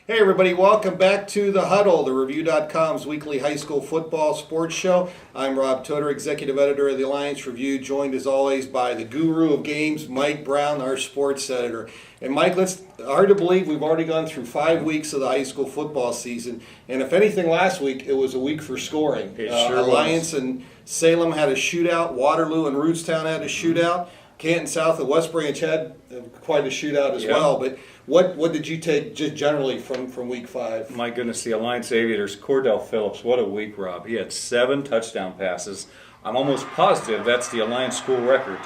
Hey everybody, welcome back to the Huddle, the Review.com's weekly high school football sports show. I'm Rob Todor, executive editor of the Alliance Review, joined as always by the guru of games, Mike Brown, our sports editor. And Mike, hard to believe we've already gone through 5 weeks of the high school football season. And if anything, last week it was a week for scoring. It sure Alliance was. and Salem had a shootout, Waterloo and Rootstown had a shootout. Canton South and West Branch had quite a shootout as well. But what did you take just generally from week 5? My goodness, the Alliance Aviators, Cordell Phillips, what a week, Rob. He had 7 touchdown passes. I'm almost positive that's the Alliance school record.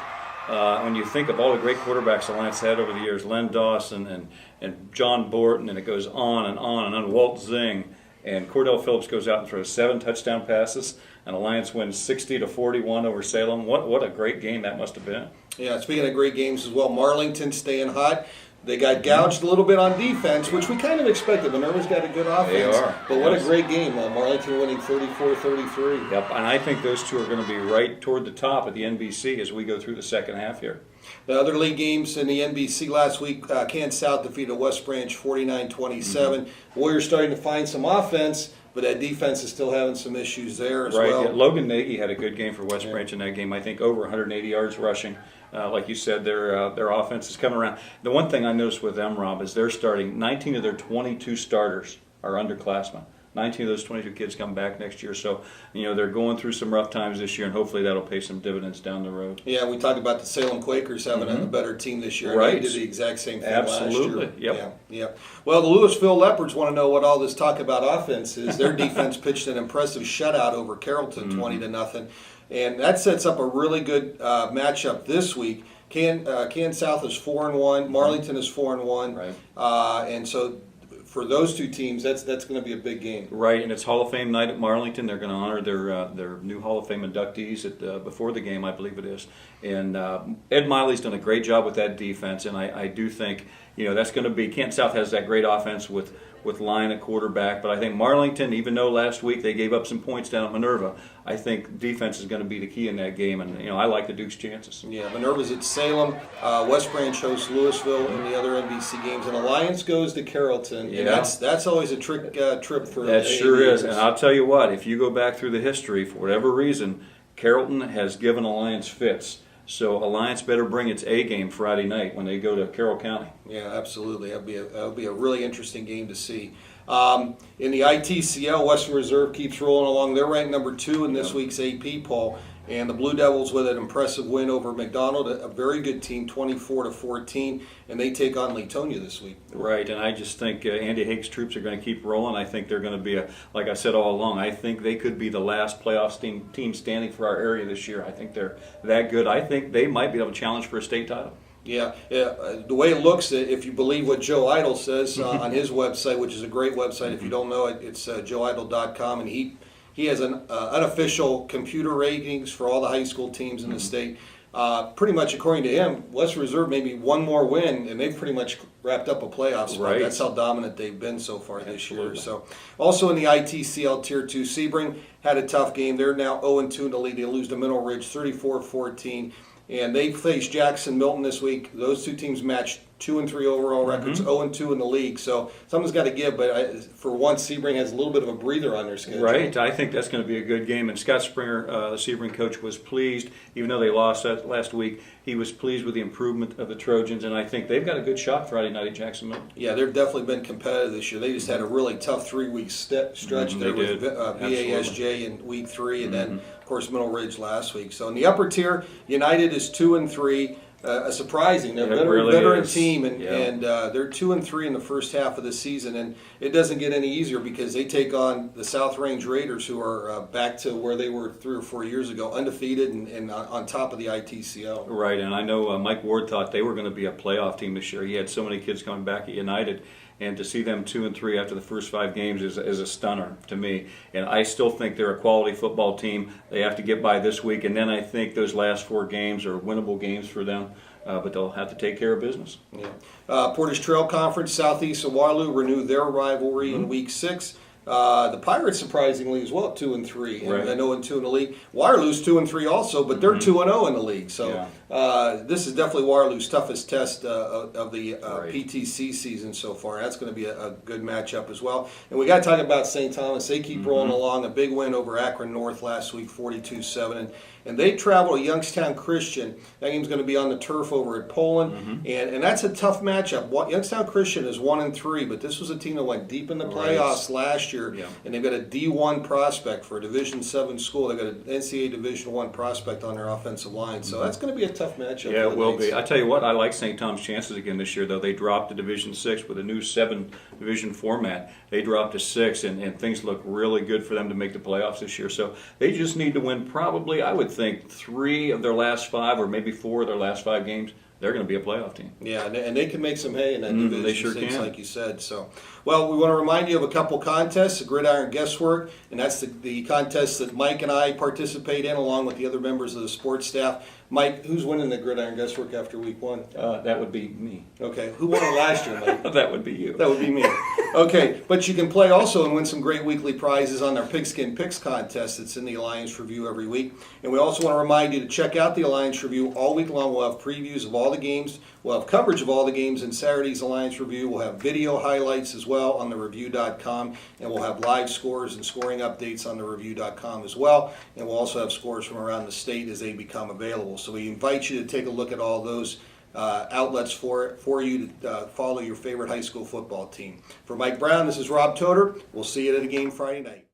When you think of all the great quarterbacks Alliance had over the years, Len Dawson and John Borton, and it goes on and on and on, Walt Zing, and Cordell Phillips goes out and throws 7 touchdown passes, and Alliance wins 60-41 over Salem. What a great game that must have been. Yeah, speaking of great games as well, Marlington staying hot. They got gouged a little bit on defense, which we kind of expected. Minerva's got a good offense. They are. But what a great game. Marlington winning 34-33. Yep, and I think those two are going to be right toward the top of the NBC as we go through the second half here. The other league games in the NBC last week, Canton South defeated West Branch 49-27. Warriors starting to find some offense, but that defense is still having some issues there as well. Right. Logan Nagy had a good game for West Branch in that game. I think over 180 yards rushing. Like you said, their offense is coming around. The one thing I noticed with them, Rob, is they're starting 19 of their 22 starters are underclassmen. 19 of those 22 kids come back next year. So, they're going through some rough times this year, and hopefully that'll pay some dividends down the road. Yeah, we talked about the Salem Quakers having a better team this year. Right. They did the exact same thing Absolutely. last year. Yep. Yeah. Well, the Louisville Leopards want to know what all this talk about offense is. Their defense pitched an impressive shutout over Carrollton, 20-0. And that sets up a really good matchup this week. Canton South is 4-1. Marlington is 4-1. Right. And so for those two teams, that's going to be a big game. Right, and it's Hall of Fame night at Marlington. They're going to honor their new Hall of Fame inductees before the game, I believe it is. And Ed Miley's done a great job with that defense, and I do think that's going to be. Canton South has that great offense with Lyon at quarterback, but I think Marlington, even though last week they gave up some points down at Minerva, I think defense is going to be the key in that game, and I like the Duke's chances. Yeah, Minerva's at Salem, West Branch hosts Louisville in the other NBC games, and Alliance goes to Carrollton. Yeah. And that's always a trip for that the sure Aviators. is, and I'll tell you what, if you go back through the history, for whatever reason, Carrollton has given Alliance fits. So Alliance better bring its A game Friday night when they go to Carroll County. Yeah, absolutely. That'll be a really interesting game to see. In the ITCL, Western Reserve keeps rolling along. They're ranked number 2 in this week's AP poll. And the Blue Devils with an impressive win over McDonald, a very good team, 24-14, and they take on Latonia this week. Right, and I just think Andy Haig's troops are going to keep rolling. I think they're going to be, like I said all along, I think they could be the last playoff team standing for our area this year. I think they're that good. I think they might be able to challenge for a state title. Yeah, the way it looks, if you believe what Joe Idle says on his website, which is a great website. If you don't know it, it's joeidle.com, and he has an unofficial computer ratings for all the high school teams in the state. Pretty much, according to him, Western Reserve maybe one more win, and they've pretty much wrapped up a playoff spot. Right. That's how dominant they've been so far this year. So, also in the ITCL Tier 2, Sebring had a tough game. They're now 0-2 in the league. They lose to Mineral Ridge 34-14. And they face Jackson Milton this week. Those two teams matched 2-3 overall records, 0-2 in the league. So something's got to give. But for once, Sebring has a little bit of a breather on their schedule. Right. I think that's going to be a good game. And Scott Springer, the Sebring coach, was pleased. Even though they lost last week, he was pleased with the improvement of the Trojans. And I think they've got a good shot Friday night at Jackson Milton. Yeah, they've definitely been competitive this year. They just had a really tough 3-week stretch there with VASJ in week 3, and then, of course, Middle Ridge last week. So in the upper tier, United is 2-3. Surprising. They're a veteran team, and they're 2-3 in the first half of the season, and it doesn't get any easier because they take on the South Range Raiders, who are back to where they were 3 or 4 years ago, undefeated and on top of the ITCL. Right, and I know Mike Ward thought they were going to be a playoff team this year. He had so many kids coming back at United, and to see them 2-3 after the first 5 games is a stunner to me. And I still think they're a quality football team. They have to get by this week, and then I think those last 4 games are winnable games for them. But they'll have to take care of business. Yeah. Portage Trail Conference, Southeast of Waterloo, renew their rivalry in Week 6. The Pirates, surprisingly, as well, 2-3, and 0-2 in the league. Waterloo's 2-3 also, but they're 2-0 in the league. So this is definitely Waterloo's toughest test of the Right. PTC season so far. That's going to be a good matchup as well. And we got to talk about St. Thomas. They keep rolling along. A big win over Akron North last week, 42-7. And they travel to Youngstown Christian. That game's going to be on the turf over at Poland. And that's a tough matchup. Youngstown Christian is 1-3, but this was a team that went deep in the playoffs last year. Yeah. And they've got a D1 prospect for a Division 7 school. They've got an NCAA Division 1 prospect on their offensive line. So that's going to be a tough matchup. Yeah, for it the will Knights. be. I tell you what, I like St. Thomas' chances again this year, though. They dropped to Division 6 with a new 7 division format. They dropped to 6, and things look really good for them to make the playoffs this year. So they just need to win probably, I would think, 3 of their last 5 or maybe 4 of their last 5 games. They're going to be a playoff team. Yeah, and they can make some hay in that Division they sure 6, can. like you said. So, well, we want to remind you of a couple contests, the Gridiron Guesswork, and that's the contest that Mike and I participate in along with the other members of the sports staff. Mike, who's winning the Gridiron Guesswork after week 1? That would be me. Okay, who won it last year, Mike? That would be you. That would be me. Okay, but you can play also and win some great weekly prizes on our Pigskin Picks contest that's in the Alliance Review every week. And we also want to remind you to check out the Alliance Review all week long. We'll have previews of all the games. We'll have coverage of all the games in Saturday's Alliance Review. We'll have video highlights as well on thereview.com. And we'll have live scores and scoring updates on thereview.com as well. And we'll also have scores from around the state as they become available. So we invite you to take a look at all those outlets for you to follow your favorite high school football team. For Mike Brown, this is Rob Todor. We'll see you at a game Friday night.